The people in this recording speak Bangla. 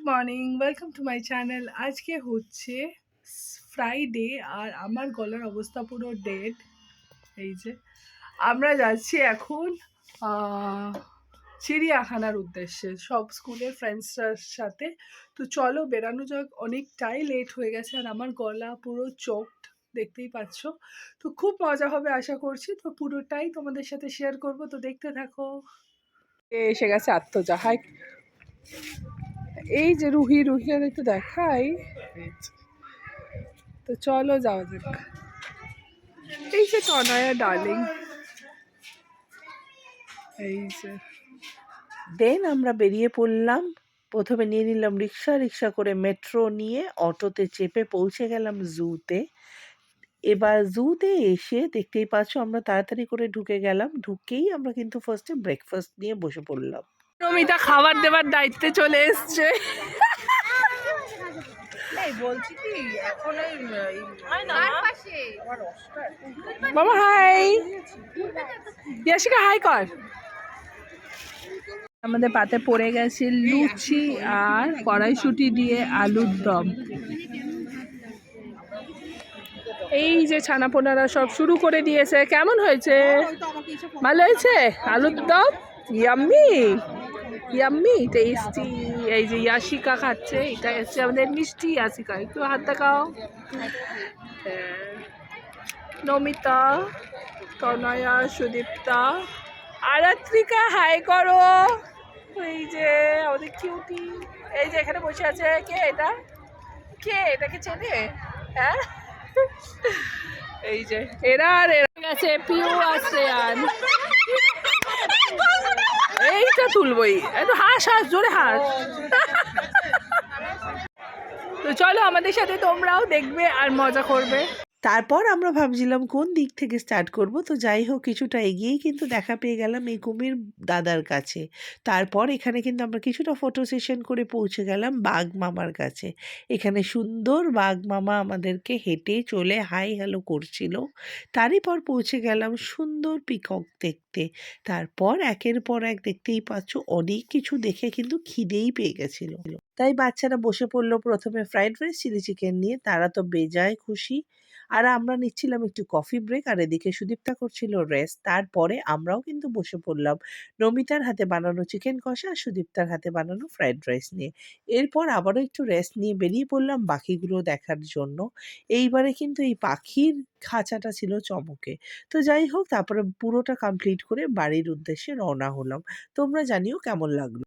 Morning, welcome to my channel. আজকে হচ্ছে ফ্রাইডে আর আমার গলার অবস্থা পুরো ডেড। এই যে আমরা যাচ্ছি এখন চিড়িয়াখানার উদ্দেশ্যে সব স্কুলের ফ্রেন্ডসরার সাথে। তো চলো বেরানো যাক, অনেকটাই লেট হয়ে গেছে আর আমার গলা পুরো চোকড, দেখতেই পাচ্ছ। তো খুব মজা হবে আশা করছি, তো পুরোটাই তোমাদের সাথে শেয়ার করব, তো দেখতে থাকো। এসে গেছে আত্মজা। হাই, এই যে রুহি আর একটু দেখাই। তো চলো যাওয়া যাক। এই যে তনয়া ডার্লিং, এই যে দেন আমরা বেরিয়ে পড়লাম। প্রথমে নিয়ে নিলাম রিক্সা করে মেট্রো নিয়ে অটোতে চেপে পৌঁছে গেলাম জুতে। এবার জুতে এসে দেখতেই পাচ্ছ আমরা তাড়াতাড়ি করে ঢুকে গেলাম। ঢুকেই আমরা কিন্তু ফার্স্টে ব্রেকফাস্ট নিয়ে বসে পড়লাম। নমিতা খাবার দেবার দায়িত্বে চলে এসছে। বলছি কি এখন বাবা হাই, ইয়াশিকা হাই কর। আমাদের পাতে পড়ে গেছে লুচি আর কড়াইশুঁটি দিয়ে আলুর দম। এই যে ছানাপোনারা সব শুরু করে দিয়েছে। কেমন হয়েছে? ভালো হয়েছে আলুর দম? Yummy yummy tasty. এই যে ইয়াশিকা খাচ্ছে, এটা হচ্ছে আমাদের মিষ্টি ইয়াশিকা, একটু হাত দেখাও। নমিতা, তনয়া, সুদীপ্তা, আরাত্রিকা হাই করো। এই যে আমাদের কিউটি, এই যে এখানে বসে আছে। কে এটা? কে এটাকে চেনে? হ্যাঁ, এই যে এরা আর এরা গেছে পিউ আসছে আর এইটা তুলবই। একটু হাস জোরে হাস। তো চলো আমাদের সাথে তোমরাও দেখবে আর মজা করবে। তারপর আমরা ভাবছিলাম কোন দিক থেকে স্টার্ট করব। তো যাই হোক কিছুটা এগিয়েই কিন্তু দেখা পেয়ে গেলাম এই কুমির দাদার কাছে। তারপর এখানে কিন্তু আমরা কিছুটা ফটো সেশন করে পৌঁছে গেলাম বাঘ মামার কাছে। এখানে সুন্দর বাঘ মামা আমাদেরকে হেঁটে চলে হাই হ্যালো করছিল। তারই পর পৌঁছে গেলাম সুন্দর পিকক দেখতে। তারপর একের পর এক দেখতেই পাচ্ছ অনেক কিছু দেখে কিন্তু খিদেই পেয়ে গেছিল। তাই বাচ্চারা বসে পড়লো প্রথমে ফ্রাইড রাইস চিলি চিকেন নিয়ে। তারা তো বেজায় খুশি। আর আমরা নিচ্ছিলাম একটু কফি ব্রেক আর এদিকে সুদীপ্তা করছিল রেস্ট। তারপরে আমরাও কিন্তু বসে পড়লাম নমিতার হাতে বানানো চিকেন কষা আর সুদীপ্তার হাতে বানানো ফ্রাইড রাইস নিয়ে। এরপর আবারও একটু রেস্ট নিয়ে বেরিয়ে পড়লাম পাখিগুলো দেখার জন্য। এইবারে কিন্তু এই পাখির খাঁচাটা ছিল চমকে। তো যাই হোক তারপরে পুরোটা কমপ্লিট করে বাড়ির উদ্দেশ্যে রওনা হলাম। তোমরা জানিও কেমন লাগলো।